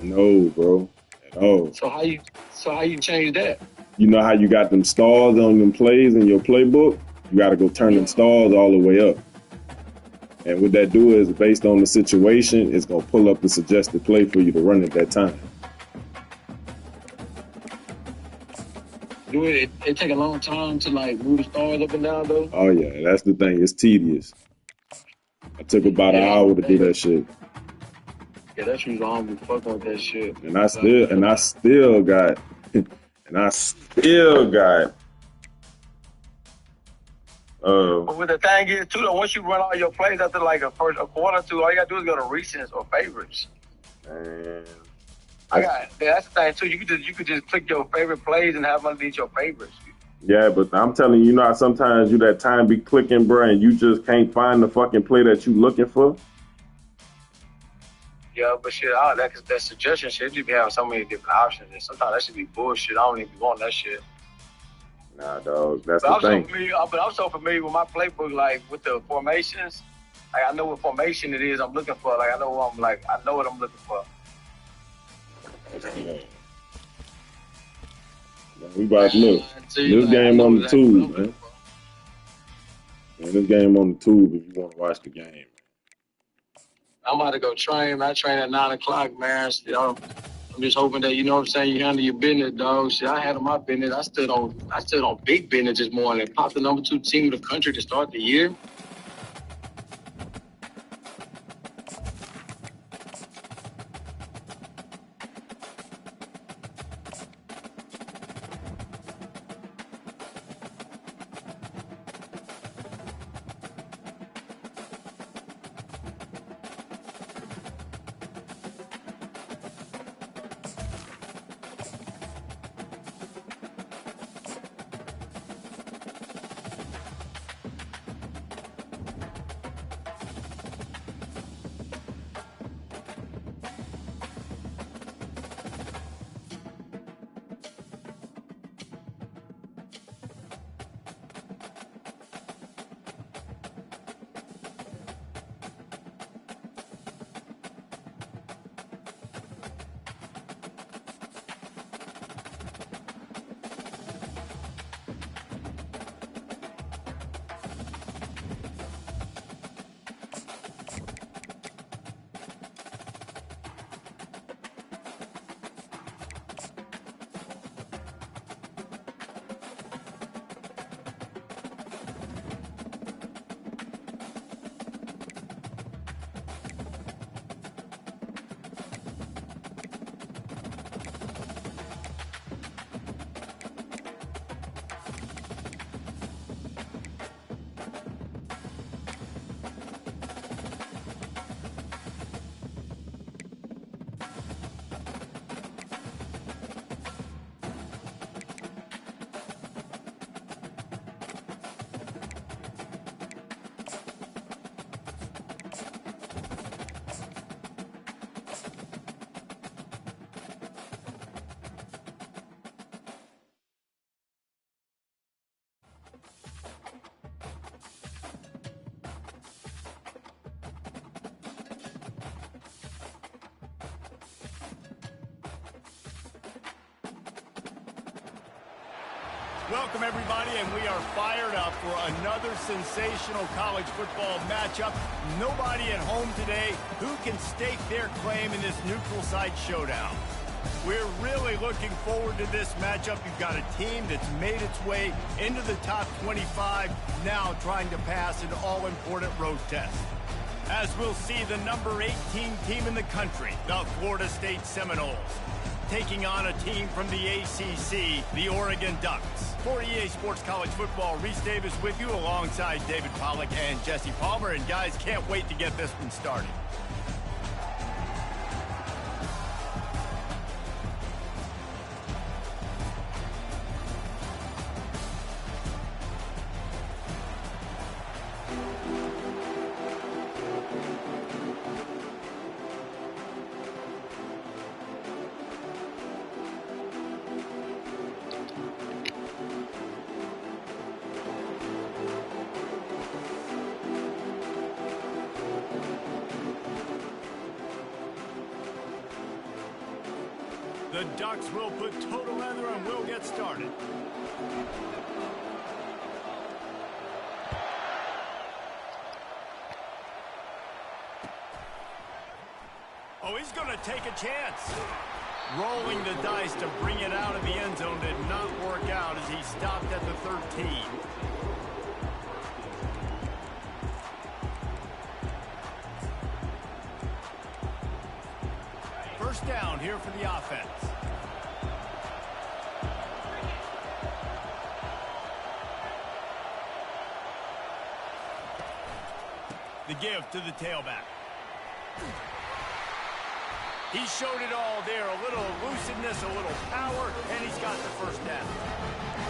No, bro, at all. So how you change that? You know how you got them stars on them plays in your playbook? You got to go turn them Yeah. stars all the way up. And what that do is, based on the situation, it's gonna pull up the suggested play for you to run at that time. Do it take a long time to like move the stars up and down though? Oh yeah, that's the thing. It's tedious. I took about an Yeah, hour to do that shit, yeah, that's who's on be fucking with that shit. and I still got, and I still got. But what the thing is too, though, once you run all your plays after like a quarter or two, all you gotta do is go to recents or favorites. Man, That's the thing too. You could just click your favorite plays and have underneath your favorites. yeah, but I'm telling you, you know how sometimes you that time be clicking, bro, and you just can't find the fucking play that you looking for. Yeah, but shit, all that suggestion shit, you be having so many different options, and sometimes that should be bullshit. I don't even be wanting that shit. Nah, dog, that's But the I'm so thing. familiar. But I'm so familiar with my playbook, like with the formations. Like I know what formation it is I'm looking for. Like I know what I'm looking for. Yeah. We about to look. This game on the tube, man. This game on the tube if you want to watch the game. I'm about to go train. I train at 9 o'clock, man. I'm just hoping that, you know what I'm saying, you handle your business, dog. Shit, I handle my business. I stood on big business this morning. Popped the number 2 team of the country to start the year. Welcome, everybody, and we are fired up for another sensational college football matchup. Nobody at home today who can stake their claim in this neutral site showdown. We're really looking forward to this matchup. You've got a team that's made its way into the top 25, now trying to pass an all-important road test. As we'll see, the number 18 team in the country, the Florida State Seminoles, taking on a team from the ACC, the Oregon Ducks. For EA Sports College Football, Reese Davis with you alongside David Pollack and Jesse Palmer. And guys, can't wait to get this one started. The Ducks will put total leather and will get started. Oh, he's going to take a chance. Rolling the dice to bring it out of the end zone did not work out as he stopped at the 13. First down here for the offense. The give to the tailback. He showed it all there, a little elusiveness, a little power, and he's got the first down.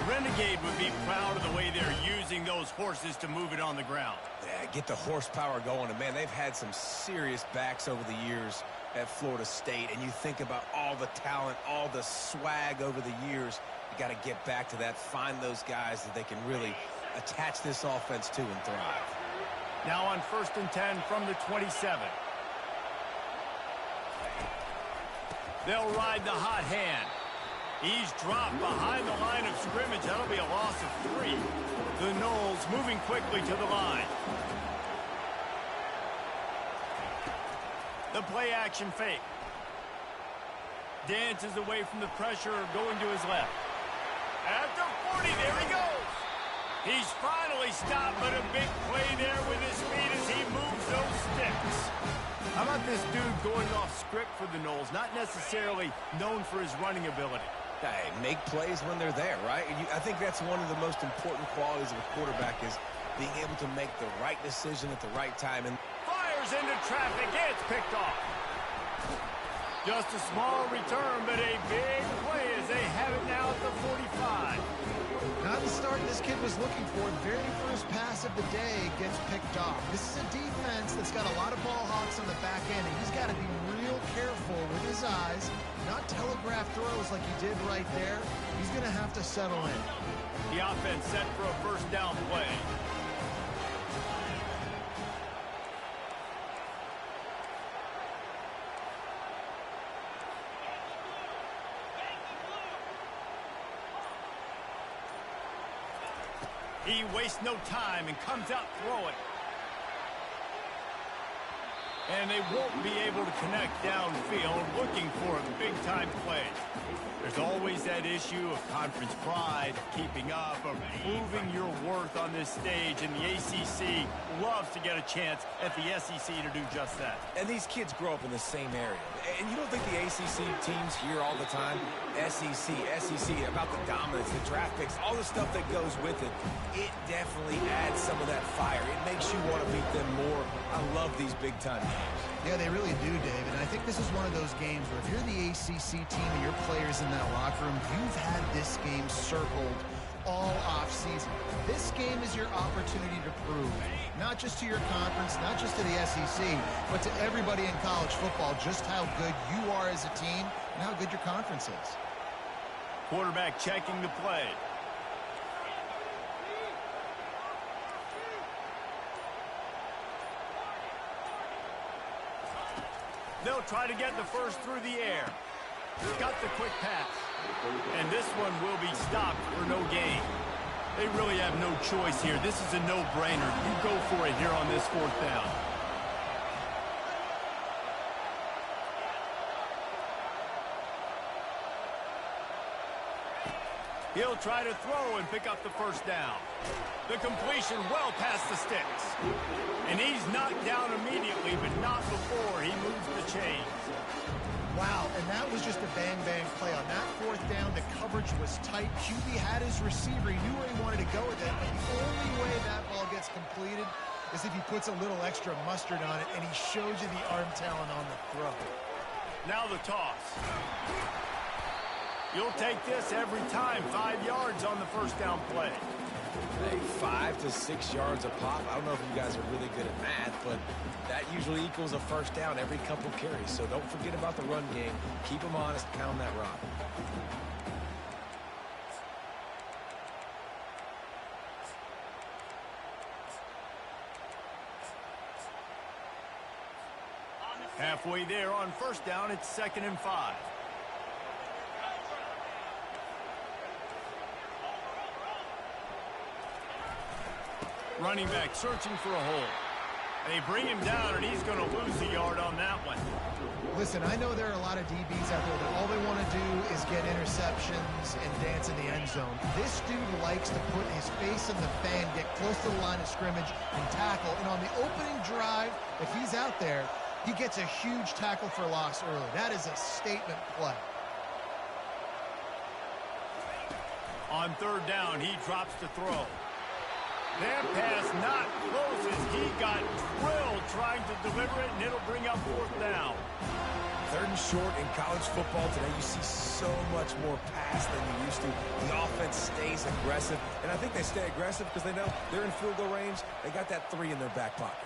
Renegade would be proud of the way they're using those horses to move it on the ground. Yeah, get the horsepower going. And, man, they've had some serious backs over the years at Florida State. And you think about all the talent, all the swag over the years. You got to get back to that, find those guys that they can really attach this offense to and thrive. Now on 1st and 10 from the 27. They'll ride the hot hand. He's dropped behind the line of scrimmage. That'll be a loss of 3. The Noles moving quickly to the line. The play action fake. Dances away from the pressure, going to his left. At the 40, there he goes. He's finally stopped, but a big play there with his speed as he moves those sticks. How about this dude going off script for the Noles? Not necessarily known for his running ability. Hey, make plays when they're there, right? And I think that's one of the most important qualities of a quarterback is being able to make the right decision at the right time. And fires into traffic. It's picked off. Just a small return, but a big play as they have it now at the 45. Not the start this kid was looking for. The very first pass of the day gets picked off. This is a defense that's got a lot of ball hawks on the back end, and he's got to be real careful with his eyes, not telegraph throws like he did right there. He's going to have to settle in. The offense set for a first down play. He wastes no time and comes out throwing. And they won't be able to connect downfield, looking for a big-time play. There's always that issue of conference pride, keeping up, of proving your worth on this stage, and the ACC loves to get a chance at the SEC to do just that. And these kids grow up in the same area. And you don't think the ACC teams hear all the time, SEC, about the dominance, the draft picks, all the stuff that goes with it. It definitely adds some of that fire. It makes you want to beat them more. I love these big-time games. Yeah, they really do, David. And I think this is one of those games where if you're the ACC team and your players in that locker room, you've had this game circled all offseason. This game is your opportunity to prove, not just to your conference, not just to the SEC, but to everybody in college football, just how good you are as a team and how good your conference is. Quarterback checking the play. They'll try to get the first through the air. Got the quick pass. And this one will be stopped for no gain. They really have no choice here. This is a no-brainer. You go for it here on this 4th down. He'll try to throw and pick up the first down. The completion well past the sticks. And he's knocked down immediately, but not before he moves the chains. Wow, and that was just a bang-bang play. On that 4th down, the coverage was tight. QB had his receiver. He knew where he wanted to go with it. But the only way that ball gets completed is if he puts a little extra mustard on it, and he shows you the arm talent on the throw. Now the toss. You'll take this every time. 5 yards on the first down play. Hey, 5 to 6 yards a pop. I don't know if you guys are really good at math, but that usually equals a first down every couple carries. So don't forget about the run game. Keep them honest, pound that rock. Halfway there on first down, it's 2nd and 5. Running back searching for a hole. They bring him down, and he's going to lose a yard on that one. Listen, I know there are a lot of DBs out there that all they want to do is get interceptions and dance in the end zone. This dude likes to put his face in the fan, get close to the line of scrimmage, and tackle. And on the opening drive, if he's out there, he gets a huge tackle for loss early. That is a statement play. On third down, he drops to throw. That pass not close as he got drilled trying to deliver it, and it'll bring up fourth down. Third and short in college football today, you see so much more pass than you used to. The offense stays aggressive, and I think they stay aggressive because they know they're in field goal range. They got that 3 in their back pocket.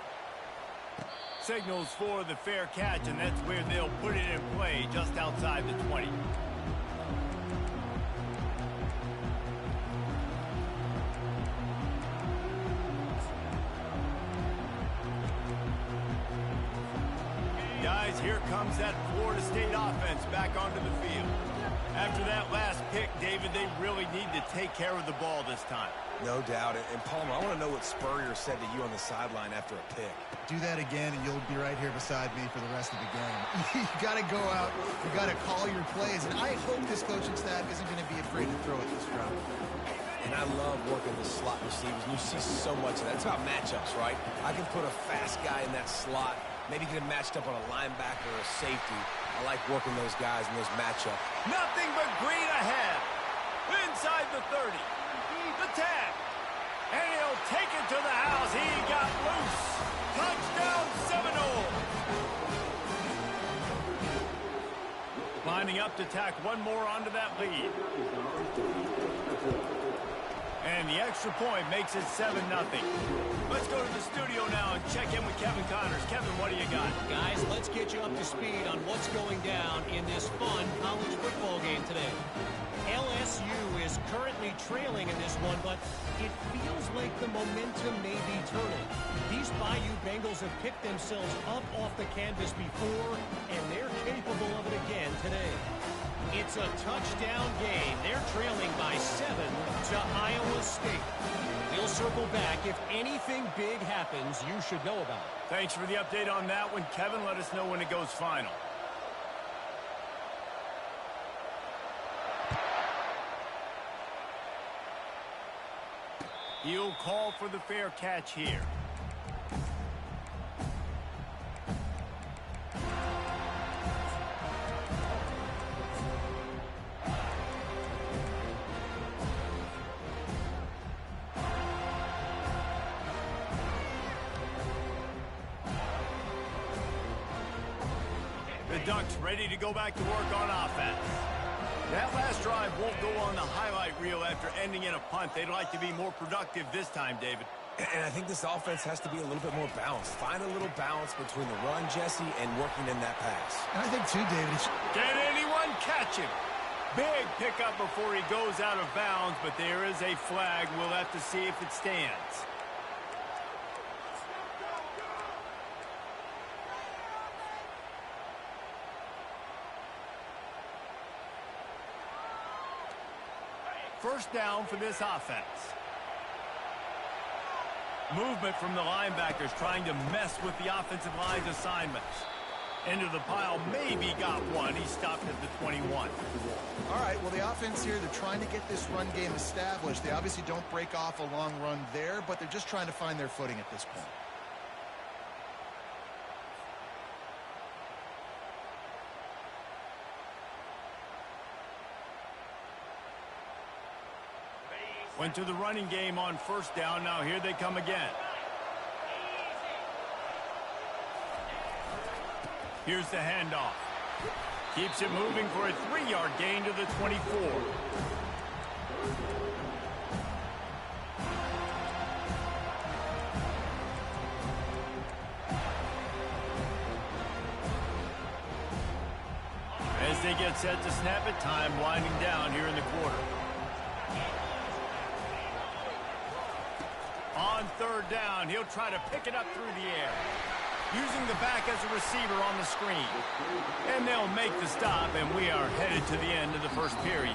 Signals for the fair catch, and that's where they'll put it in play, just outside the 20. Guys, here comes that Florida State offense back onto the field. After that last pick, David, they really need to take care of the ball this time. No doubt. And Palmer, I want to know what Spurrier said to you on the sideline after a pick. Do that again, and you'll be right here beside me for the rest of the game. You got to go out. You got to call your plays. And I hope this coaching staff isn't going to be afraid to throw at this drive. And I love working the slot receivers. And you see so much of that. It's about matchups, right? I can put a fast guy in that slot. Maybe get him matched up on a linebacker or a safety. I like working those guys in those matchups. Nothing but green ahead. Inside the 30. The 10. And he'll take it to the house. He got loose. Touchdown Seminole. Lining up to tack one more onto that lead. And the extra point makes it 7-0. Let's go to the studio now and check in with Kevin Connors. Kevin, what do you got? Guys, let's get you up to speed on what's going down in this fun college football game today. LSU is currently trailing in this one, but it feels like the momentum may be turning. These Bayou Bengals have picked themselves up off the canvas before, and they're capable of it again today. It's a touchdown game. They're trailing by 7 to Iowa State. We'll circle back. If anything big happens, you should know about it. Thanks for the update on that one, Kevin. Let us know when it goes final. He'll call for the fair catch here. The Ducks ready to go back to work on offense. That last drive won't go on the highlight reel after ending in a punt. They'd like to be more productive this time, David. And I think this offense has to be a little bit more balanced. Find a little balance between the run, Jesse, and working in that pass. And I think, too, David, can anyone catch him? Big pickup before he goes out of bounds, but there is a flag. We'll have to see if it stands. First down for this offense. Movement from the linebackers trying to mess with the offensive line's assignments. Into the pile, maybe got one. He stopped at the 21. all right, well, the offense here, they're trying to get this run game established. They obviously don't break off a long run there, but they're just trying to find their footing at this point. Went to the running game on first down. Now here they come again. Here's the handoff. Keeps it moving for a 3-yard gain to the 24. As they get set to snap it, time winding down here in the quarter. On third down, he'll try to pick it up through the air. Using the back as a receiver on the screen. And they'll make the stop, and we are headed to the end of the first period.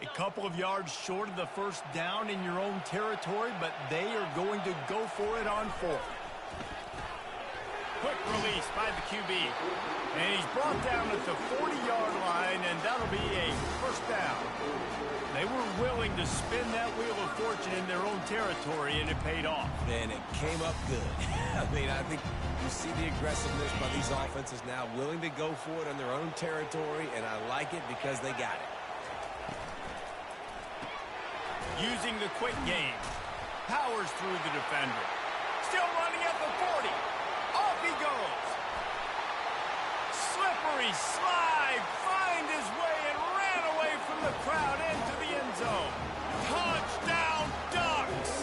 A couple of yards short of the first down in your own territory, but they are going to go for it on fourth. Quick release by the QB. And he's brought down at the 40-yard line, and that'll be a first down. They were willing to spin that wheel of fortune in their own territory, and it paid off. And it came up good. I mean, I think you see the aggressiveness by these offenses now, willing to go for it on their own territory, and I like it because they got it. Using the quick game. Powers through the defender. Still running at the 40. Off he goes. Slippery slide. Find his way and ran away from the crowd into the end zone. Touchdown Ducks.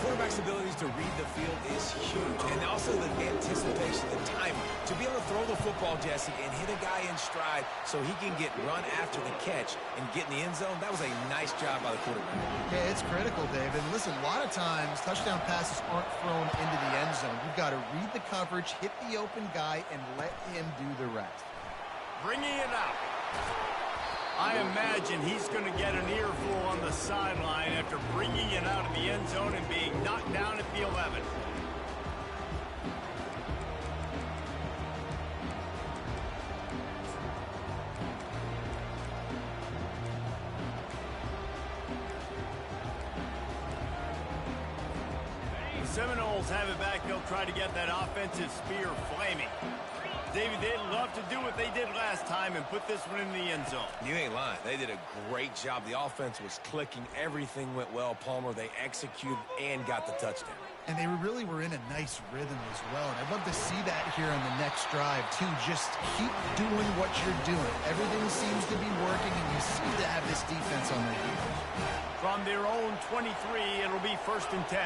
Quarterback's abilities to read the field is huge. And also the anticipation, the timing. To be able to throw the football, Jesse, and hit a guy in stride so he can get run after the catch and get in the end zone, that was a nice job by the quarterback. Yeah, it's critical, David. Listen, a lot of times touchdown passes aren't thrown into the end zone. You've got to read the coverage, hit the open guy, and let him do the rest. Bringing it out. I imagine he's going to get an earful on the sideline after bringing it out of the end zone and being knocked down at the 11. The Seminoles have it back. They'll try to get that offensive spear flaming. David, they'd love to do what they did last time and put this one in the end zone. You ain't lying. They did a great job. The offense was clicking. Everything went well, Palmer. They executed and got the touchdown. And they really were in a nice rhythm as well. And I'd love to see that here on the next drive, too. Just keep doing what you're doing. Everything seems to be working, and you seem to have this defense on their heels. From their own 23, it'll be 1st and 10.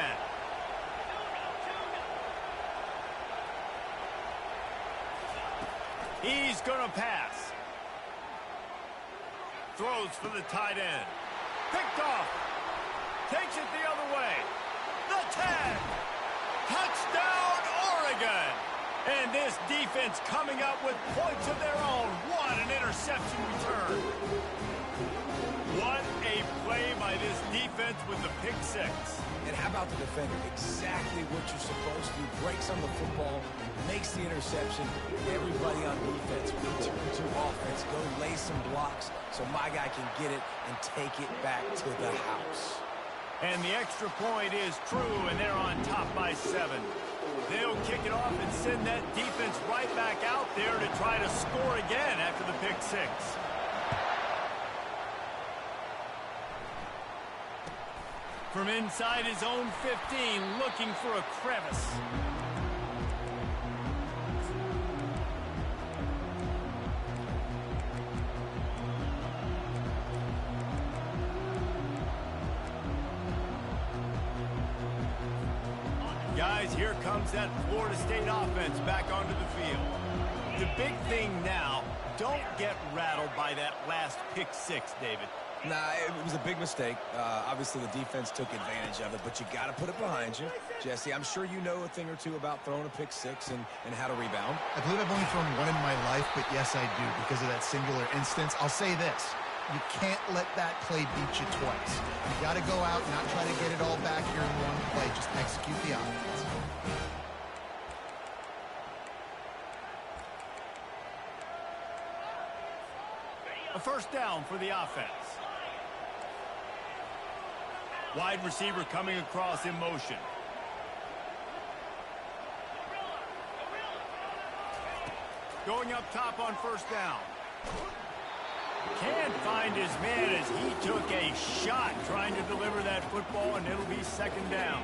He's going to pass. Throws for the tight end. Picked off. Takes it the other way. The 10. Touchdown, Oregon. And this defense coming up with points of their own. What an interception return. What a play by this defense with the pick six. And how about the defender? Exactly what you're supposed to do. Breaks on the football, makes the interception. Everybody on defense return to offense. Go lay some blocks so my guy can get it and take it back to the house. And the extra point is true, and they're on top by 7. They'll kick it off and send that defense right back out there to try to score again after the pick six. From inside his own 15, looking for a crevice. Guys, here comes that Florida State offense back onto the field. The big thing now, don't get rattled by that last pick six, David. Nah, it was a big mistake. Obviously, the defense took advantage of it, but you got to put it behind you. Jesse, I'm sure you know a thing or two about throwing a pick six and how to rebound. I believe I've only thrown one in my life, but yes, I do because of that singular instance. I'll say this. You can't let that play beat you twice. You got to go out and not try to get it all back here in one play. Just execute the offense. A first down for the offense. Wide receiver coming across in motion. Going up top on first down. Can't find his man as he took a shot trying to deliver that football, and it'll be second down.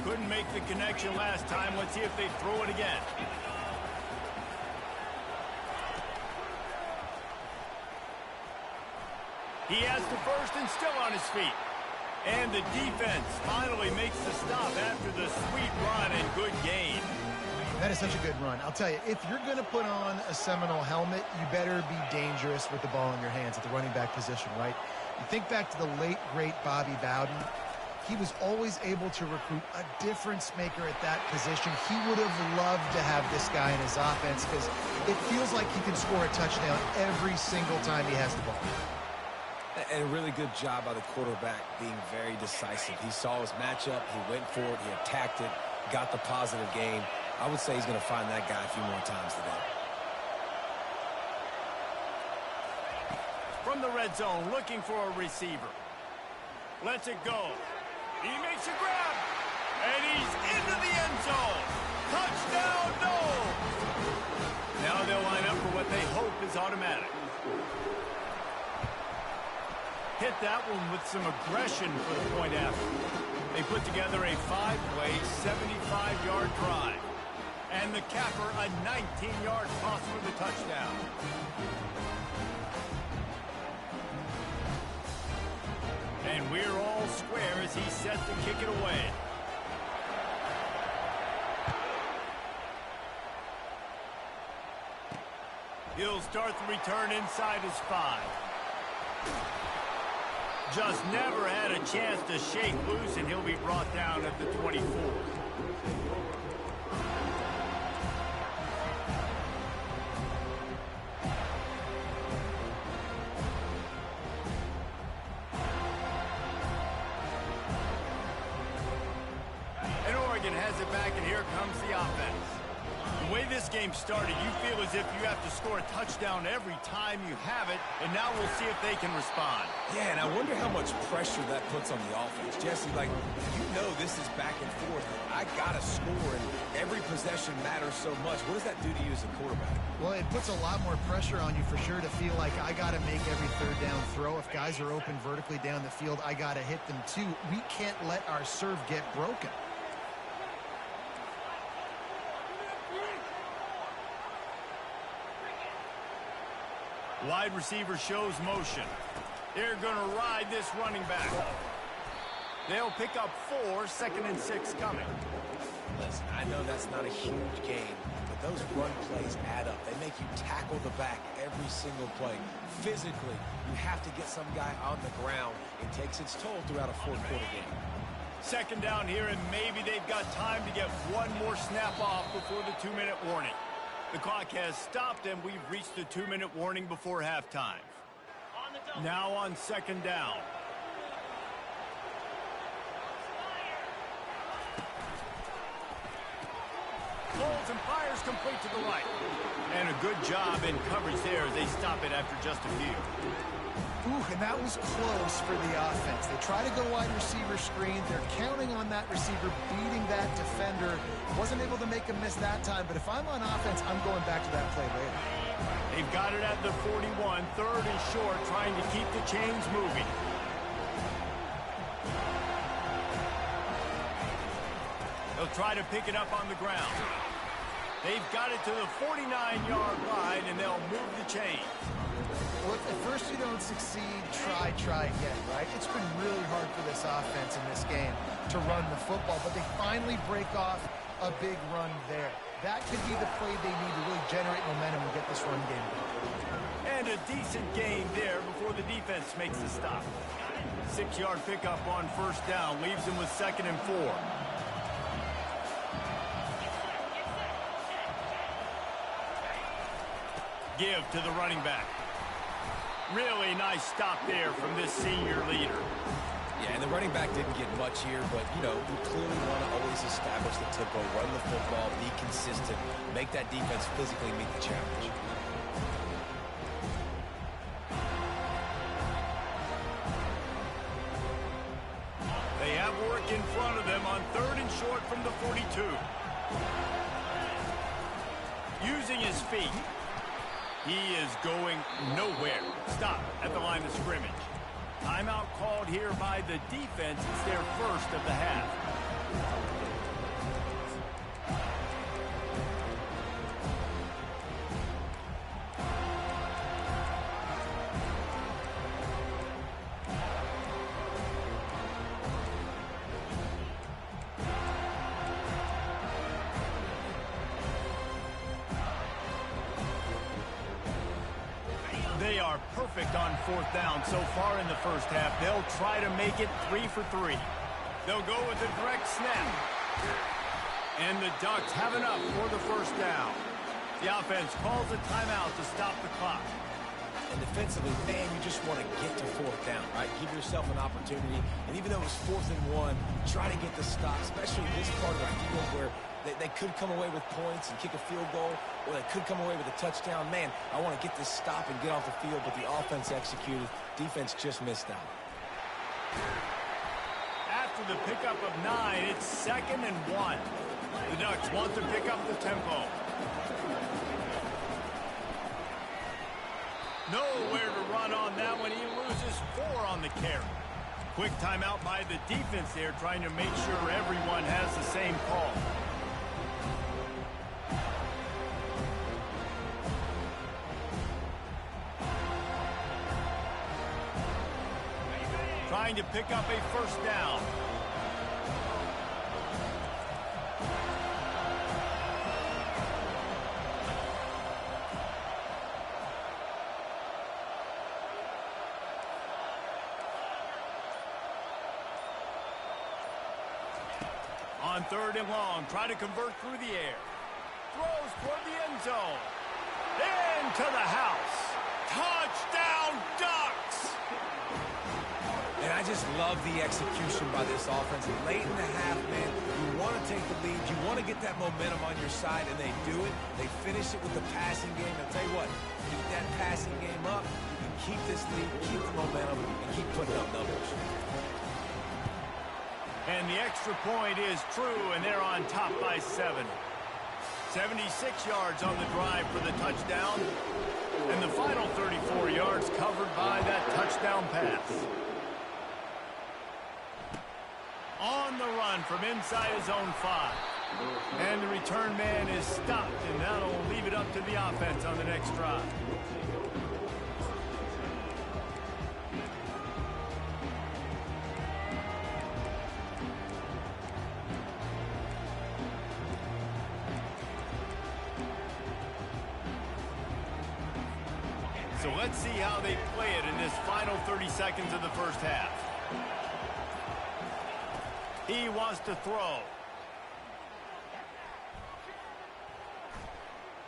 Couldn't make the connection last time. Let's see if they throw it again. He has the first and still on his feet. And the defense finally makes the stop after the sweet run and good gain. That is such a good run. I'll tell you, if you're going to put on a Seminole helmet, you better be dangerous with the ball in your hands at the running back position, right? You think back to the late, great Bobby Bowden. He was always able to recruit a difference maker at that position. He would have loved to have this guy in his offense because it feels like he can score a touchdown every single time he has the ball. And a really good job by the quarterback being very decisive. He saw his matchup, he went for it, he attacked it, got the positive gain. I would say he's going to find that guy a few more times today. From the red zone, looking for a receiver. Lets it go. He makes a grab. And he's into the end zone. Touchdown, no! Now they'll line up for what they hope is automatic. Hit that one with some aggression for the point after. They put together a 5-play, 75-yard drive. And the capper, a 19-yard toss for the touchdown. And we're all square as he's set to kick it away. He'll start the return inside his 5. Just never had a chance to shake loose, and he'll be brought down at the 24. And Oregon has it back, and here comes the offense. The way this game started, you feel as if you have to score a touchdown every time you have it, and now we'll see if they can respond. Yeah, and I wonder how much pressure that puts on the offense. Jesse, like, you know this is back and forth. I got to score, and every possession matters so much. What does that do to you as a quarterback? Well, it puts a lot more pressure on you for sure to feel like I got to make every third down throw. If guys are open vertically down the field, I got to hit them too. We can't let our serve get broken. Wide receiver shows motion. They're going to ride this running back. They'll pick up 4, 2nd and 6 coming. Listen, I know that's not a huge game, but those run plays add up. They make you tackle the back every single play. Physically, you have to get some guy on the ground. It takes its toll throughout a fourth-quarter game. 2nd down here, and maybe they've got time to get one more snap off before the 2-minute warning. The clock has stopped, and we've reached the 2-minute warning before halftime. Now on 2nd down. Pulls and fires complete to the right. And a good job in coverage there as they stop it after just a few. Ooh, and that was close for the offense. They try to go wide receiver screen. They're counting on that receiver beating that defender. Wasn't able to make him miss that time, but if I'm on offense, I'm going back to that play later. They've got it at the 41, 3rd and short, trying to keep the chains moving. They'll try to pick it up on the ground. They've got it to the 49-yard line, and they'll move the chains. Look, at first you don't succeed, try again, right? It's been really hard for this offense in this game to run the football, but they finally break off a big run there. That could be the play they need to really generate momentum and get this run game going. And a decent gain there before the defense makes the stop. 6-yard pickup on 1st down leaves them with 2nd and 4. Give to the running back. Really nice stop there from this senior leader. Yeah, and the running back didn't get much here, but, you know, we clearly want to always establish the tempo, run the football, be consistent, make that defense physically meet the challenge. They have work in front of them on 3rd and short from the 42. Using his feet. He is going nowhere. Stop at the line of scrimmage. Timeout called here by the defense. It's their first of the half. They are perfect on 4th down so far in the first half. They'll try to make it 3 for 3. They'll go with a direct snap. And the Ducks have enough for the 1st down. The offense calls a timeout to stop the clock. And defensively, man, you just want to get to fourth down, right? Give yourself an opportunity. And even though it was 4th and 1, try to get the stop, especially this part of the field where they could come away with points and kick a field goal, or they could come away with a touchdown. Man, I want to get this stop and get off the field, but the offense executed. Defense just missed out. After the pickup of 9, it's 2nd and 1. The Ducks want to pick up the tempo. Nowhere to run on that one. He loses 4 on the carry. Quick timeout by the defense there, trying to make sure everyone has the same call. Trying to pick up a 1st down. On 3rd and long, try to convert through the air. Throws toward the end zone. Into the house. Touchdown, Ducks! And I just love the execution by this offense. Late in the half, man, you want to take the lead. You want to get that momentum on your side, and they do it. They finish it with the passing game. I'll tell you what, keep that passing game up. You can keep this lead, keep the momentum, and keep putting up numbers. And the extra point is true, and they're on top by 7. 76 yards on the drive for the touchdown. And the final 34 yards covered by that touchdown pass. On the run from inside his own 5. And the return man is stopped, and that'll leave it up to the offense on the next drive. So let's see how they play it in this final 30 seconds of the first half. He wants to throw.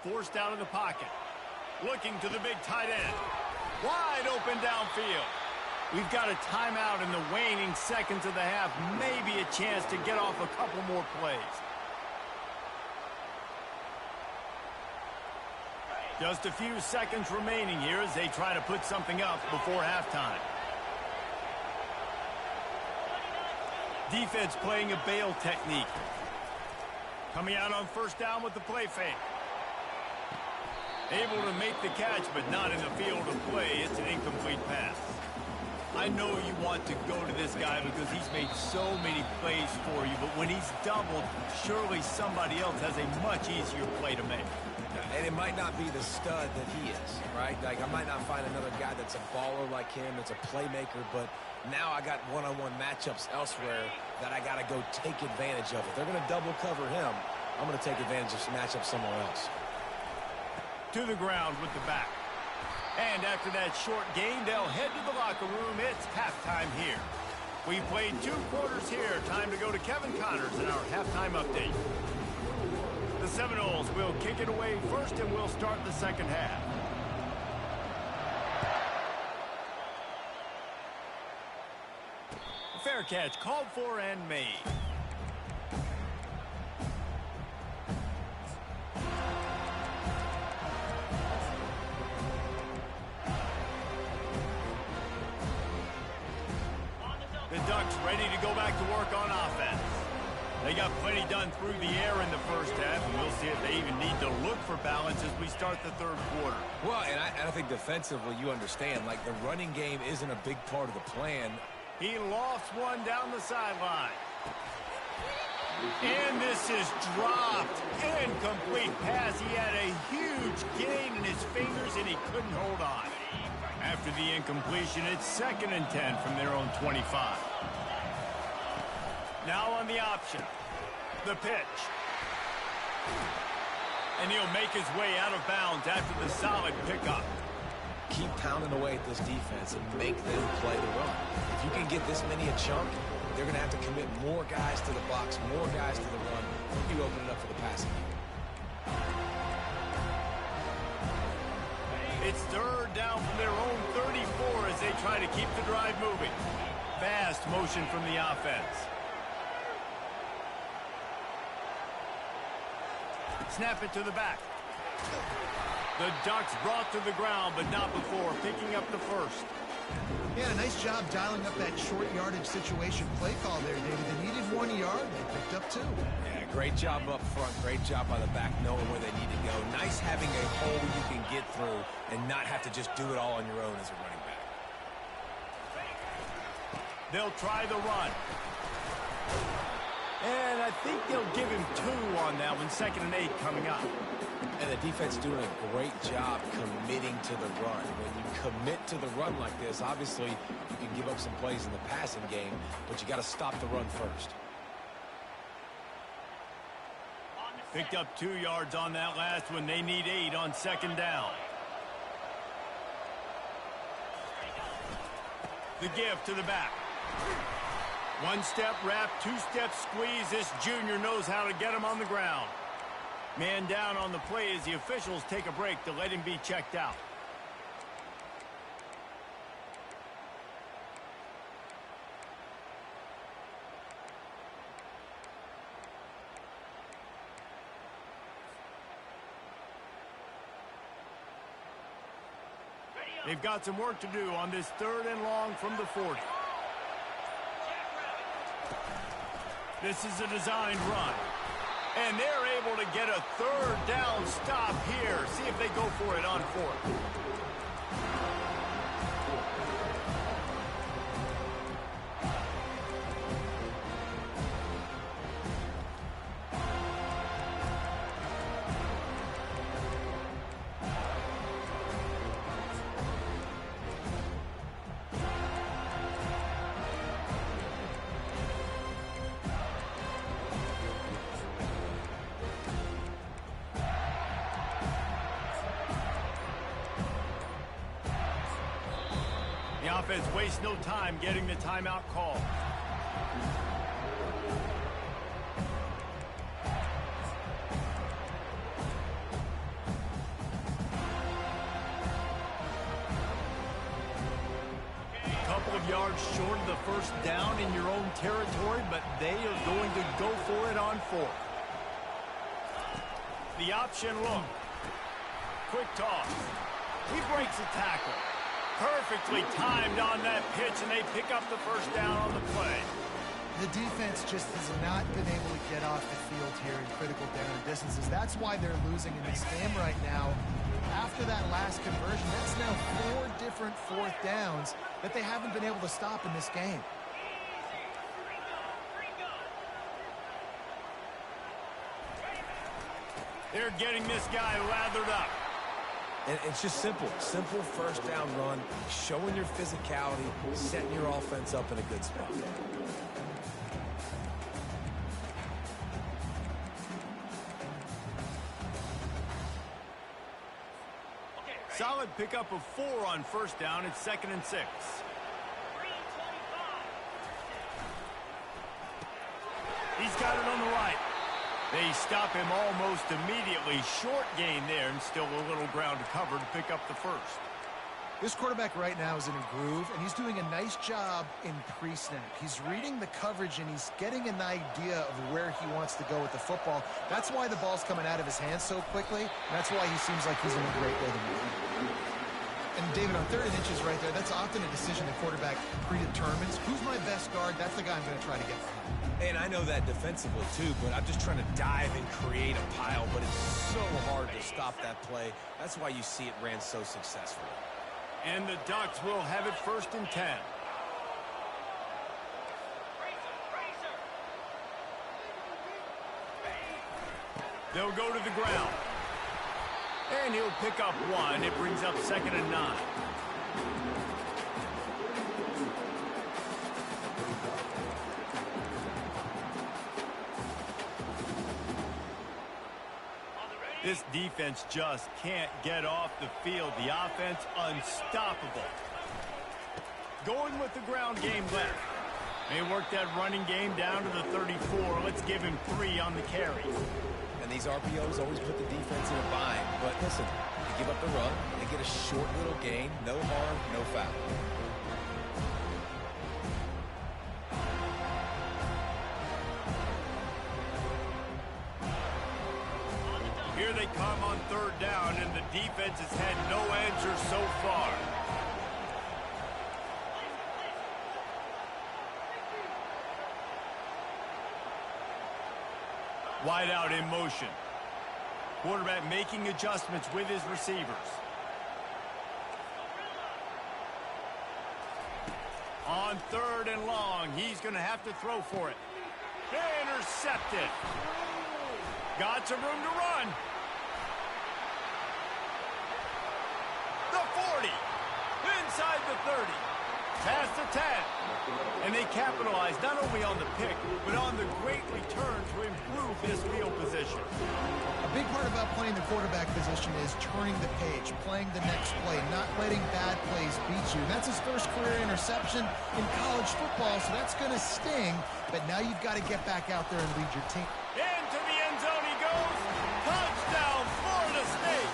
Forced out of the pocket. Looking to the big tight end. Wide open downfield. We've got a timeout in the waning seconds of the half. Maybe a chance to get off a couple more plays. Just a few seconds remaining here as they try to put something up before halftime. Defense playing a bail technique. Coming out on 1st down with the play fake. Able to make the catch, but not in the field of play. It's an incomplete pass. I know you want to go to this guy because he's made so many plays for you, but when he's doubled, surely somebody else has a much easier play to make. And it might not be the stud that he is, right? Like, I might not find another guy that's a baller like him, that's a playmaker, but now I got one-on-one matchups elsewhere that I got to go take advantage of. If they're going to double cover him, I'm going to take advantage of some matchups somewhere else. To the ground with the back. And after that short gain, they'll head to the locker room. It's halftime here. We played 2 quarters here. Time to go to Kevin Connors in our halftime update. The Seminoles will kick it away first, and we'll start the second half. Fair catch called for and made. The Ducks ready to go back to work on offense. They got plenty done through the air in the first half, and we'll see if they even need to look for balance as we start the third quarter. Well, and I think defensively, you understand, like, the running game isn't a big part of the plan. He lofts one down the sideline. And this is dropped. Incomplete pass. He had a huge gain in his fingers, and he couldn't hold on. After the incompletion, it's 2nd and 10 from their own 25. Now on the option. The pitch. And he'll make his way out of bounds after the solid pickup. Keep pounding away at this defense and make them play the run. If you can get this many a chunk, they're going to have to commit more guys to the box, more guys to the run. You open it up for the passing game. It's 3rd third down from their own 34 as they try to keep the drive moving. Fast motion from the offense. Snap it to the back. The Ducks brought to the ground, but not before picking up the first. Yeah, nice job dialing up that short yardage situation play call there, David. They needed 1 yard. They picked up 2. Yeah, great job up front. Great job by the back, knowing where they need to go. Nice having a hole you can get through and not have to just do it all on your own as a running back. They'll try the run. And I think they'll give him 2 on that one. 2nd and 8 coming up. And the defense doing a great job committing to the run. When you commit to the run like this, obviously you can give up some plays in the passing game, but you got to stop the run first. Picked up 2 yards on that last one. They need 8 on 2nd down. The give to the back. 1-step wrap, 2-step squeeze. This junior knows how to get him on the ground. Man down on the play as the officials take a break to let him be checked out. They've got some work to do on this 3rd and long from the 40. This is a designed run. And they're able to get a 3rd down stop here. See if they go for it on 4th. The offense wastes no time getting the timeout call. A couple of yards short of the 1st down in your own territory, but they are going to go for it on 4th. The option look. Quick toss. He breaks a tackle. Perfectly timed on that pitch, and they pick up the 1st down on the play. The defense just has not been able to get off the field here in critical down distances. That's why they're losing in this game right now. After that last conversion, that's now 4 different 4th downs that they haven't been able to stop in this game. They're getting this guy lathered up. And it's just simple 1st down run, showing your physicality, setting your offense up in a good spot. Solid pickup of 4 on 1st down. It's 2nd and 6. He's got it on the right. They stop him almost immediately. Short gain there, and still a little ground to cover to pick up the 1st. This quarterback right now is in a groove, and he's doing a nice job in pre-snap. He's reading the coverage, and he's getting an idea of where he wants to go with the football. That's why the ball's coming out of his hands so quickly, and that's why he seems like he's in a great rhythm. And David, on 3rd and inches right there, that's often a decision the quarterback predetermines. Who's my best guard? That's the guy I'm going to try to get behind. And I know that defensively too, but I'm just trying to dive and create a pile, but it's so hard to stop that play. That's why you see it ran so successfully. And the Ducks will have it 1st and 10. They'll go to the ground. And he'll pick up 1. It brings up 2nd and 9. This defense just can't get off the field. The offense unstoppable. Going with the ground game left. They work that running game down to the 34. Let's give him 3 on the carry. And these RPOs always put the defense in a bind. But listen, give up the run. They get a short little gain. No harm, no foul. Here they come on third down, and the defense has had no answer so far. Wide out in motion. Quarterback making adjustments with his receivers. On third and long, he's going to have to throw for it. Intercepted. Got some room to run. The 40. Inside the 30. Past the 10. And they capitalize not only on the pick, but on the great return to improve his field position. A big part about playing the quarterback position is turning the page, playing the next play, not letting bad plays beat you. That's his first career interception in college football, so that's going to sting. But now you've got to get back out there and lead your team. Into the end zone he goes. Touchdown, Florida State.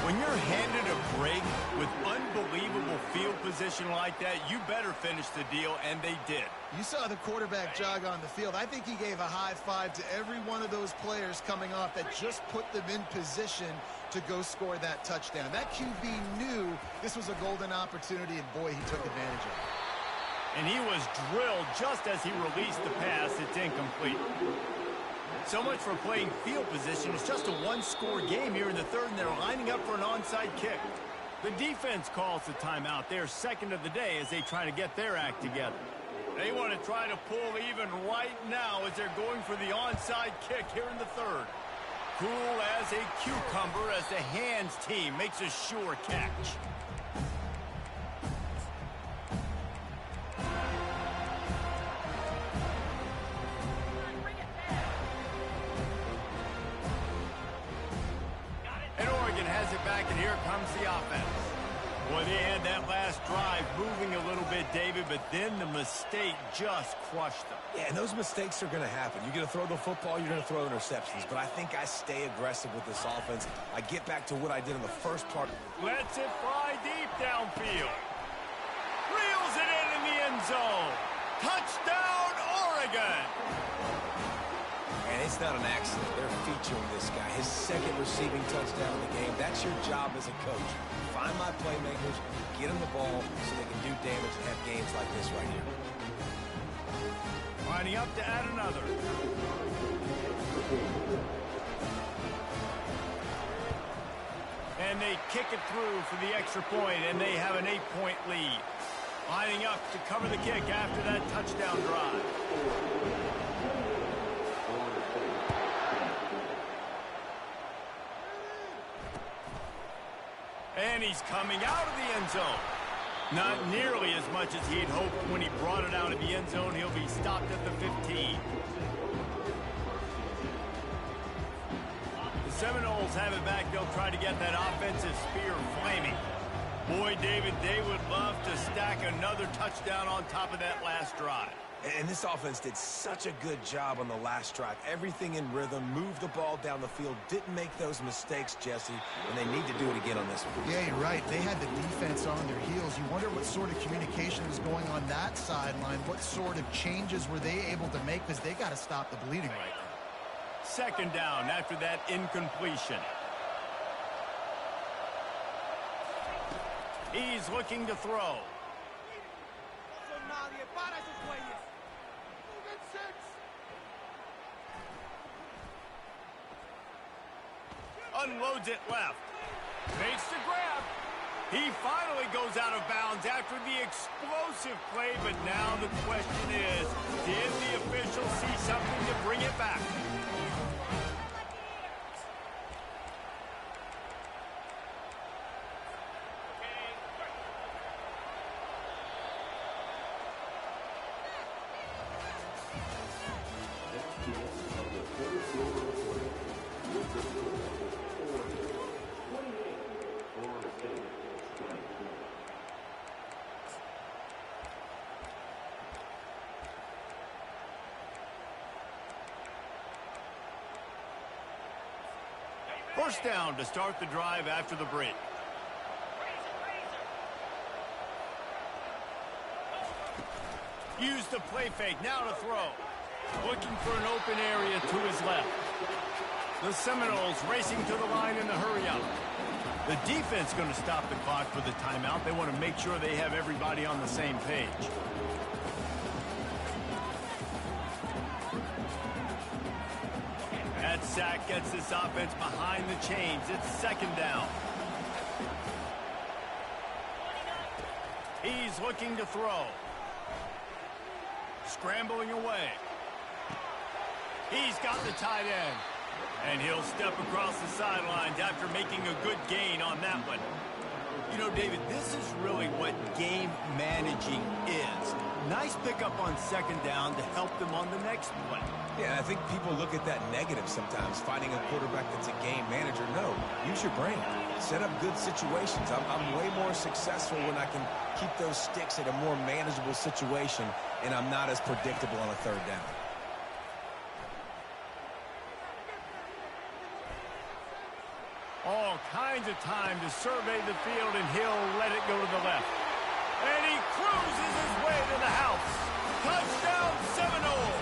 When you're handed a break with unbelievable field position like that, you better finish the deal, and they did. You saw the quarterback jog on the field. I think he gave a high five to every one of those players coming off that just put them in position to go score that touchdown. That QB knew this was a golden opportunity, and boy, he took advantage of it. And he was drilled just as he released the pass. It's incomplete. So much for playing field position. It's just a one-score game here in the third, and they're lining up for an onside kick. The defense calls the timeout. They're second of the day as they try to get their act together. They want to try to pull even right now as they're going for the onside kick here in the third. Cool as a cucumber as the hands team makes a sure catch. Has it back, and here comes the offense. Boy, they had that last drive moving a little bit, David, but then the mistake just crushed them. Yeah, and those mistakes are going to happen. You're going to throw the football, you're going to throw interceptions, but I think I stay aggressive with this offense. I get back to what I did in the first part. Lets it fly deep downfield. Reels it in the end zone. Touchdown, Oregon! And it's not an accident. They're featuring this guy. His second receiving touchdown in the game. That's your job as a coach. Find my playmakers, get them the ball so they can do damage and have games like this right here. Lining up to add another. And they kick it through for the extra point, and they have an 8-point lead. Lining up to cover the kick after that touchdown drive. And he's coming out of the end zone. Not nearly as much as he'd hoped when he brought it out of the end zone. He'll be stopped at the 15. The Seminoles have it back. They'll try to get that offensive spear flaming. Boy, David, they would love to stack another touchdown on top of that last drive. And this offense did such a good job on the last drive. Everything in rhythm, moved the ball down the field, didn't make those mistakes, Jesse, and they need to do it again on this one. Yeah, you're right. They had the defense on their heels. You wonder what sort of communication was going on that sideline. What sort of changes were they able to make, because they got to stop the bleeding right now. Second down after that incompletion. He's looking to throw. Unloads it left. Makes the grab. He finally goes out of bounds after the explosive play, but now the question is, did the official see something to bring it back? First down to start the drive after the break. Use the play fake. Now to throw. Looking for an open area to his left. The Seminoles racing to the line in the hurry-up. The defense going to stop the clock for the timeout. They want to make sure they have everybody on the same page. That sack gets this offense behind the chains. It's second down. He's looking to throw. Scrambling away. He's got the tight end. And he'll step across the sidelines after making a good gain on that one. You know, David, this is really what game managing is. Nice pickup on second down to help them on the next play. Yeah, I think people look at that negative sometimes, finding a quarterback that's a game manager. No, use your brain. Set up good situations. I'm way more successful when I can keep those sticks at a more manageable situation, and I'm not as predictable on a third down. All kinds of time to survey the field, and he'll let it go to the left. And he cruises his way to the house. Touchdown, Seminoles!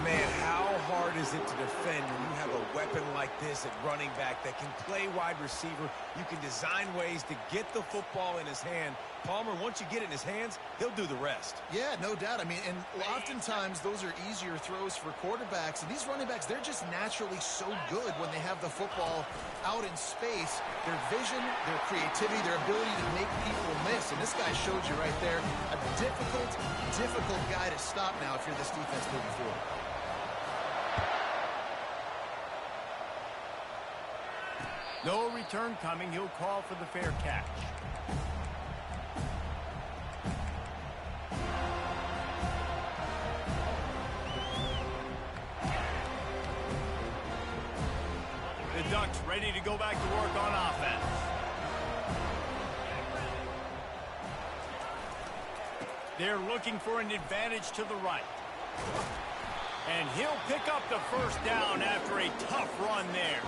Man, how hard is it to defend when you have a weapon like this at running back that can play wide receiver? You can design ways to get the football in his hand. Palmer, once you get it in his hands, he'll do the rest. Yeah, no doubt. I mean, and oftentimes those are easier throws for quarterbacks. And these running backs, they're just naturally so good when they have the football out in space. Their vision, their creativity, their ability to make people miss. And this guy showed you right there a difficult guy to stop now if you're this defense moving forward. No return coming. He'll call for the fair catch. The Ducks ready to go back to work on offense. They're looking for an advantage to the right. And he'll pick up the first down after a tough run there.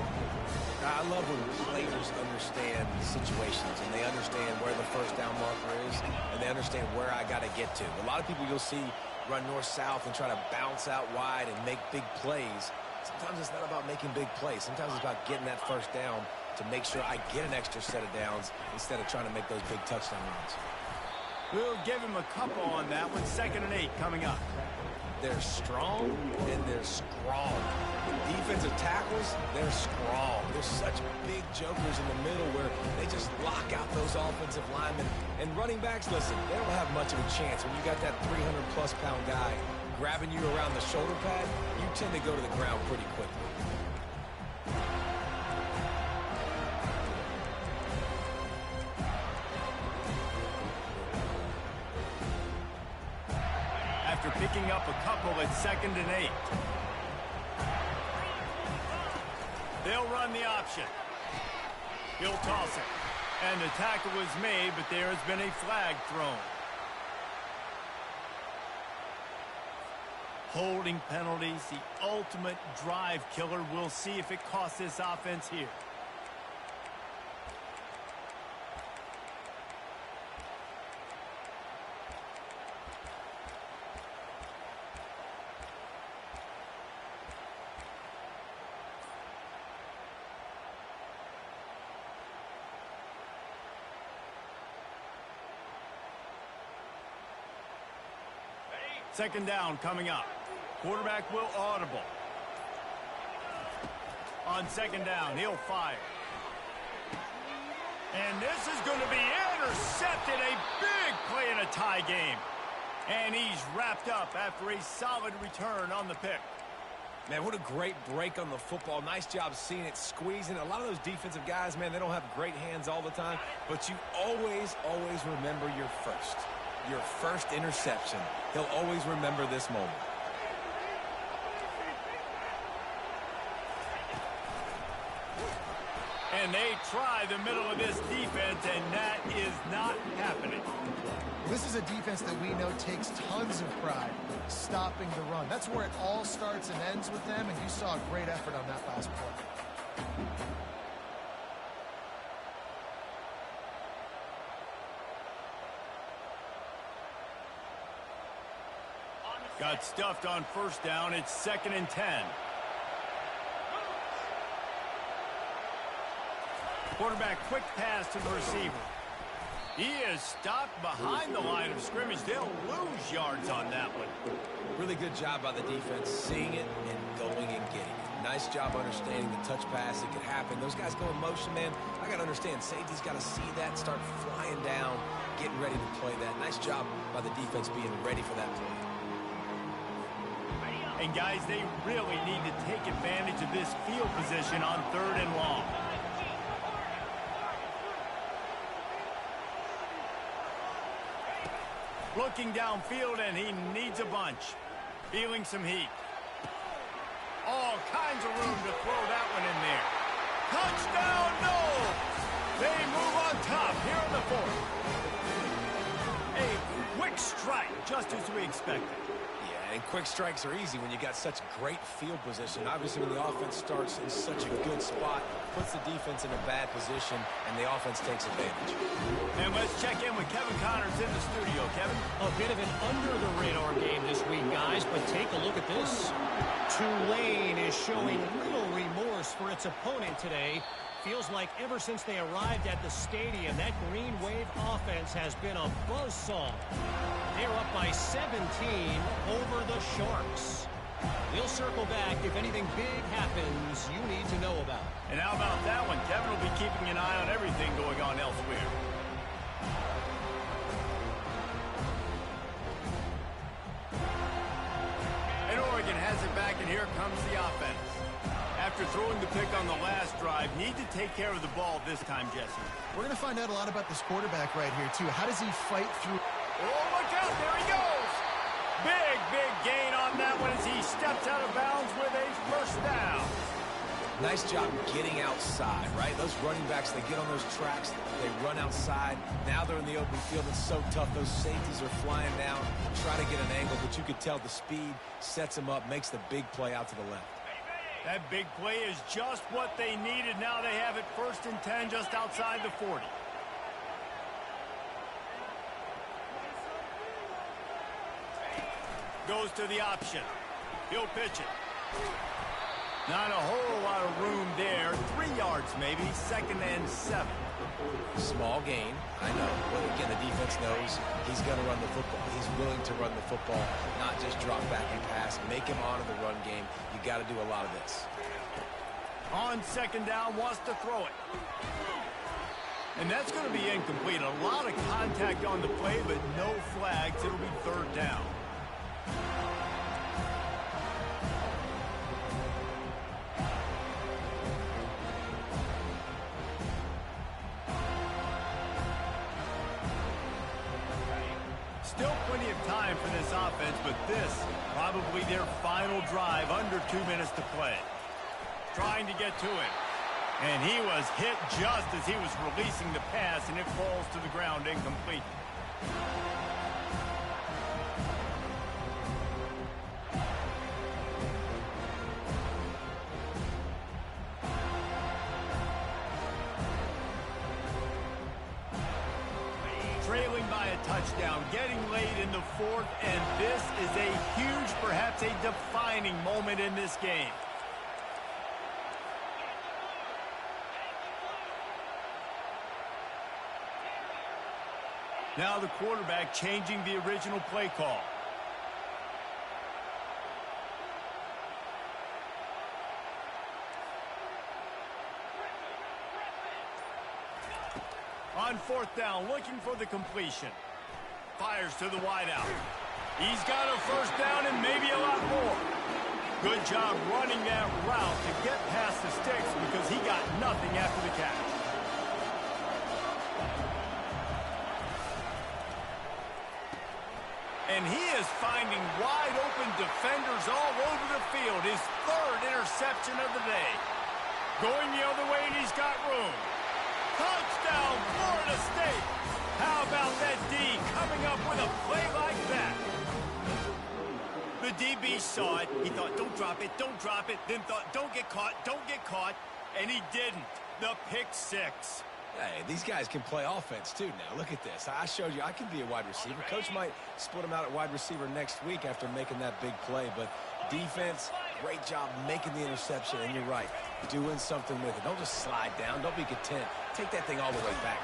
I love when players understand situations and they understand where the first down marker is and they understand where I got to get to. A lot of people you'll see run north-south and try to bounce out wide and make big plays. Sometimes it's not about making big plays. Sometimes it's about getting that first down to make sure I get an extra set of downs instead of trying to make those big touchdown runs. We'll give him a couple on that one. 2nd and 8 coming up. They're strong and they're strong. Defensive tackles, they're strong. They're such big jokers in the middle where they just lock out those offensive linemen. And running backs, listen, they don't have much of a chance. When you got that 300-plus pound guy grabbing you around the shoulder pad, you tend to go to the ground pretty quickly. After picking up a couple at 2nd and 8. They'll run the option. He'll toss it. And the tackle was made, but there has been a flag thrown. Holding penalties, the ultimate drive killer. We'll see if it costs this offense here. Second down coming up. Quarterback will audible. On 2nd down, he'll fire. And this is going to be intercepted. A big play in a tie game. And he's wrapped up after a solid return on the pick. Man, what a great break on the football. Nice job seeing it, squeezing. A lot of those defensive guys, man, they don't have great hands all the time. But you always remember your first interception. He'll always remember this moment. And they try the middle of this defense, and that is not happening. This is a defense that we know takes tons of pride stopping the run. That's where it all starts and ends with them, and you saw a great effort on that last play. Got stuffed on first down. It's 2nd and 10. Quarterback quick pass to the receiver. He is stopped behind the line of scrimmage. They'll lose yards on that one. Really good job by the defense, seeing it and going and getting it. Nice job understanding the touch pass. It could happen. Those guys go in motion, man. I got to understand. Safety's got to see that, start flying down, getting ready to play that. Nice job by the defense being ready for that play. And, guys, they really need to take advantage of this field position on 3rd and long. Looking downfield, and he needs a bunch. Feeling some heat. All kinds of room to throw that one in there. Touchdown, no! They move on top here in the 4th. A quick strike, just as we expected. And quick strikes are easy when you got such great field position. Obviously, when the offense starts in such a good spot, puts the defense in a bad position, and the offense takes advantage. And let's check in with Kevin Connors in the studio. Kevin? A bit of an under-the-radar game this week, guys, but take a look at this. Tulane is showing little remorse for its opponent today. Feels like ever since they arrived at the stadium, that Green Wave offense has been a buzzsaw. They're up by 17 over the Sharks. We'll circle back if anything big happens you need to know about. And how about that one? Kevin will be keeping an eye on everything going on elsewhere. And Oregon has it back, and here comes the offense. After throwing the pick on the last drive, need to take care of the ball this time, Jesse. We're going to find out a lot about this quarterback right here, too. How does he fight through? Oh, look out. There he goes. Big gain on that one as he steps out of bounds with a first down. Nice job getting outside, right? Those running backs, they get on those tracks, they run outside. Now they're in the open field. It's so tough. Those safeties are flying down, try to get an angle, but you could tell the speed sets them up, makes the big play out to the left. That big play is just what they needed. Now they have it 1st and 10 just outside the 40. Goes to the option. He'll pitch it. Not a whole lot of room there. 3 yards maybe. 2nd and 7. Small gain, I know. But again, the defense knows he's going to run the football. He's willing to run the football, not just drop back and pass. Make him honor the run game. You got to do a lot of this. On 2nd down, wants to throw it. And that's going to be incomplete. A lot of contact on the play, but no flags. It'll be 3rd down. Still plenty of time for this offense, but this probably their final drive, under 2 minutes to play. Trying to get to him. And he was hit just as he was releasing the pass, and it falls to the ground incomplete. Trailing by a touchdown, getting late in the 4th, and this is a huge, perhaps a defining moment in this game. Now the quarterback changing the original play call. On 4th down, looking for the completion. Fires to the wideout. He's got a first down and maybe a lot more. Good job running that route to get past the sticks because he got nothing after the catch. And he is finding wide open defenders all over the field. His 3rd interception of the day. Going the other way, and he's got room. Touchdown, Florida State. How about that D coming up with a play like that? The DB saw it. He thought, don't drop it, then thought, don't get caught. And he didn't. The pick six. Hey, these guys can play offense too now. Look at this. I showed you I can be a wide receiver. Coach might split them out at wide receiver next week after making that big play. But defense, great job making the interception. And you're right, doing something with it. Don't just slide down. Don't be content. Take that thing all the way back.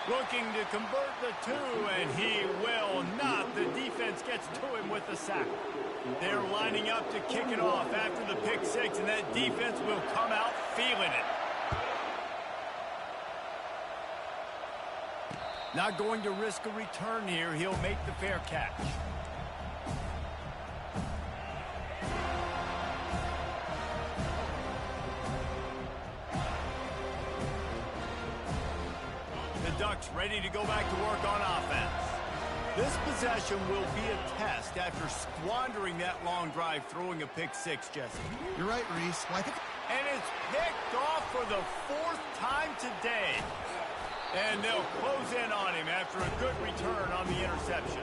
Looking to convert the two, and he will not. The defense gets to him with the sack. They're lining up to kick it off after the pick six, and that defense will come out feeling it. Not going to risk a return here. He'll make the fair catch. The Ducks ready to go back to work on offense. This possession will be a test after squandering that long drive throwing a pick six, Jesse. You're right, Reese. Well, And it's picked off for the fourth time today. And they'll close in on him after a good return on the interception.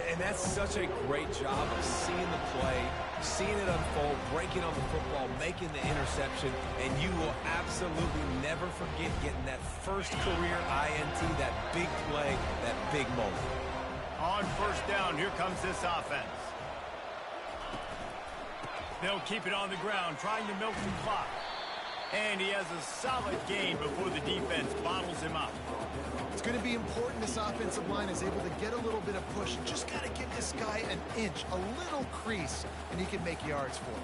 And that's such a great job of seeing the play, seeing it unfold, breaking on the football, making the interception, and you will absolutely never forget getting that first career INT, that big play, that big moment. On first down, here comes this offense. They'll keep it on the ground, trying to milk the clock. And he has a solid gain before the defense bottles him up. it's going to be important this offensive line is able to get a little bit of push. Just got to give this guy an inch, a little crease, and he can make yards for him.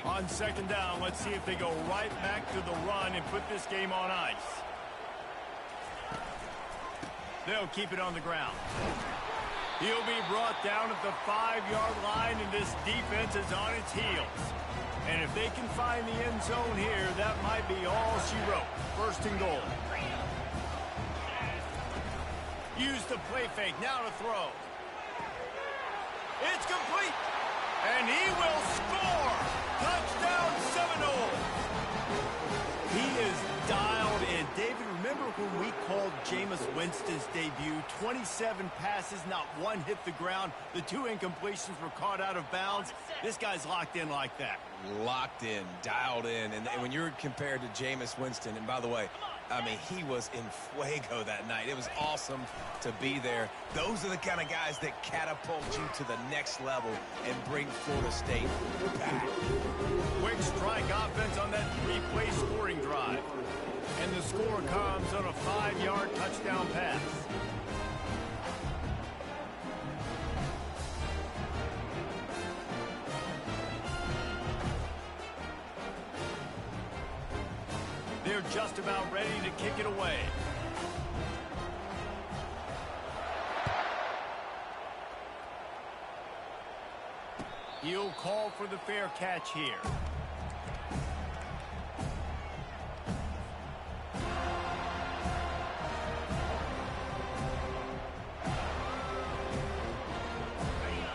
On second down, let's see if they go right back to the run and put this game on ice. They'll keep it on the ground. He'll be brought down at the 5-yard line, and this defense is on its heels. And if they can find the end zone here, that might be all she wrote. First and goal. Use the play fake, now to throw. It's complete, and he will score. Touchdown Seminole. He is dialed in. David, remember when we called Jameis Winston's debut? 27 passes, not one hit the ground. The 2 incompletions were caught out of bounds. This guy's locked in like that. Locked in, dialed in. And when you're compared to Jameis Winston, and by the way, I mean, he was in fuego that night. It was awesome to be there. Those are the kind of guys that catapult you to the next level and bring Florida State back. Quick strike offense on that 3-play scoring drive. And the score comes on a 5-yard touchdown pass. They're just about ready to kick it away. He'll call for the fair catch here.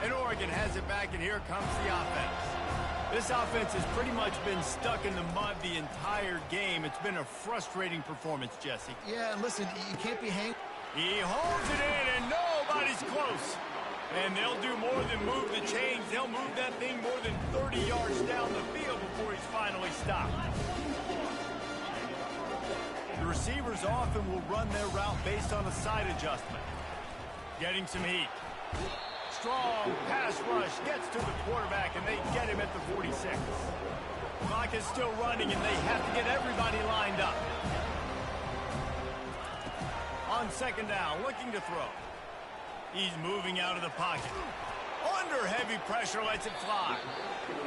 And Oregon has it back, and here comes the offense. This offense has pretty much been stuck in the mud the entire game. It's been a frustrating performance, Jesse. Yeah, and listen, you can't be hanging. He holds it in, and nobody's close. And they'll do more than move the chains. They'll move that thing more than 30 yards down the field before he's finally stopped. The receivers often will run their route based on a side adjustment. Getting some heat. Strong pass rush gets to the quarterback, and they get him at the 46. Clock is still running, and they have to get everybody lined up. On second down, looking to throw. He's moving out of the pocket. Under heavy pressure, lets it fly.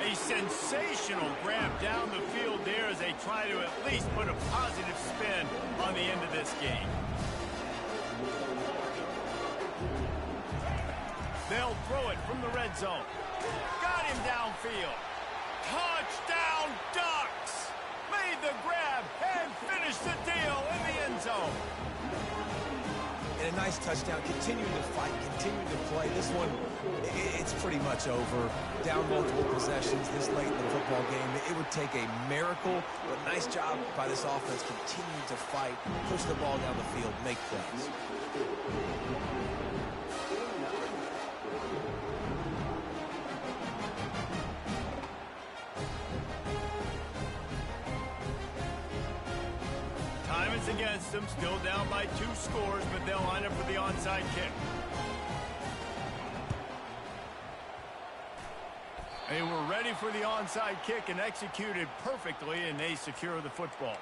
A sensational grab down the field there as they try to at least put a positive spin on the end of this game. They'll throw it from the red zone. Got him downfield. Touchdown Ducks! Made the grab and finished the deal in the end zone. And a nice touchdown, continuing to fight, continuing to play. This one, it's pretty much over. Down multiple possessions this late in the football game. It would take a miracle, but nice job by this offense continuing to fight, push the ball down the field, make plays. against them, still down by 2 scores, but they'll line up for the onside kick. They were ready for the onside kick and executed perfectly, and they secure the football.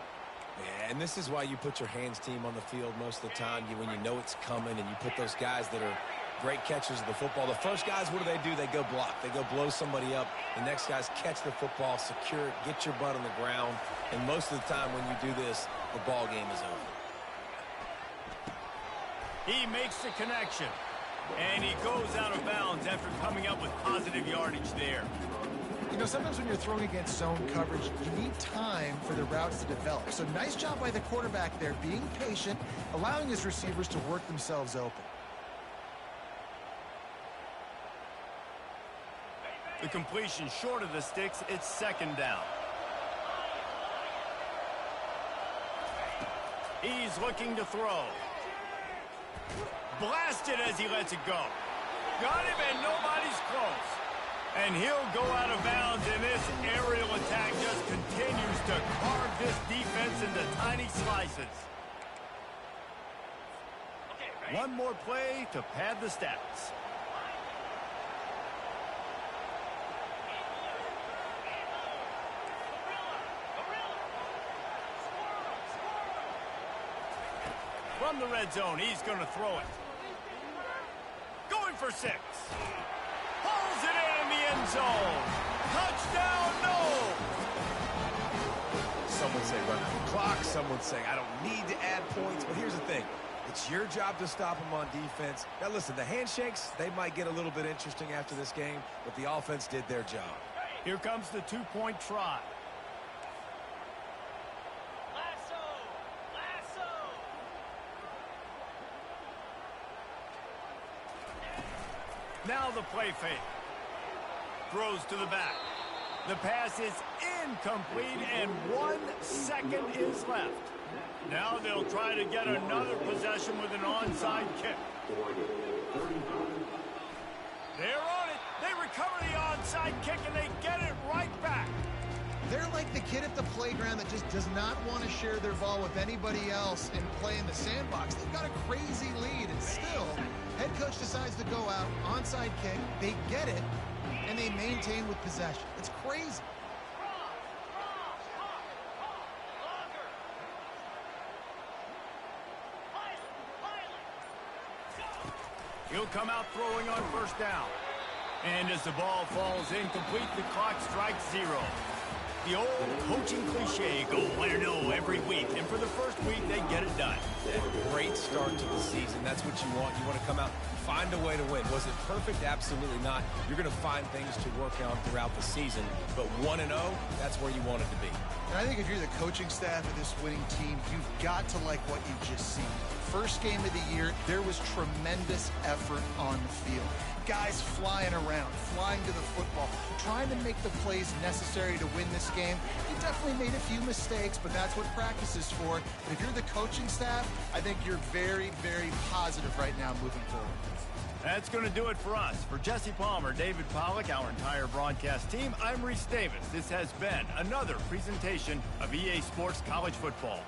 Yeah, and this is why you put your hands team on the field most of the time, when you know it's coming, and you put those guys that are great catchers of the football. The first guys, what do? They go block. They go blow somebody up. The next guys catch the football, secure it, get your butt on the ground. And most of the time when you do this, the ball game is over. He makes the connection. And he goes out of bounds after coming up with positive yardage there. You know, sometimes when you're throwing against zone coverage, you need time for the routes to develop. So nice job by the quarterback there, being patient, allowing his receivers to work themselves open. The completion short of the sticks, it's 2nd down. He's looking to throw. Blasted as he lets it go. Got him and nobody's close. And he'll go out of bounds, and this aerial attack just continues to carve this defense into tiny slices. One more play to pad the stats. From the red zone, he's going to throw it. Going for 6. Pulls it in the end zone. Touchdown, no! Some would say run out the clock. Some would say I don't need to add points. But here's the thing. It's your job to stop them on defense. Now, listen, the handshakes, they might get a little bit interesting after this game, but the offense did their job. Here comes the 2-point try. Now the play fake. Throws to the back. The pass is incomplete, and 1 second is left. Now they'll try to get another possession with an onside kick. They're on it. They recover the onside kick, and they get it right back. They're like the kid at the playground that just does not want to share their ball with anybody else and play in the sandbox. They've got a crazy lead, and still, head coach decides to go out, onside kick, they get it, and they maintain with possession. It's crazy. He'll come out throwing on 1st down. And as the ball falls incomplete, the clock strikes 0. The old coaching cliche, go win or no every week. And for the first week, they get it done. A great start to the season. That's what you want. You want to come out, find a way to win. Was it perfect? Absolutely not. You're going to find things to work on throughout the season. But 1-0, that's where you want it to be. And I think if you're the coaching staff of this winning team, you've got to like what you just seen. First game of the year, there was tremendous effort on the field. Guys flying around, flying to the football, trying to make the plays necessary to win this game. You definitely made a few mistakes, but that's what practice is for. But if you're the coaching staff, I think you're very, very positive right now moving forward. That's going to do it for us. For Jesse Palmer, David Pollack, our entire broadcast team, I'm Reese Davis. This has been another presentation of EA Sports College Football.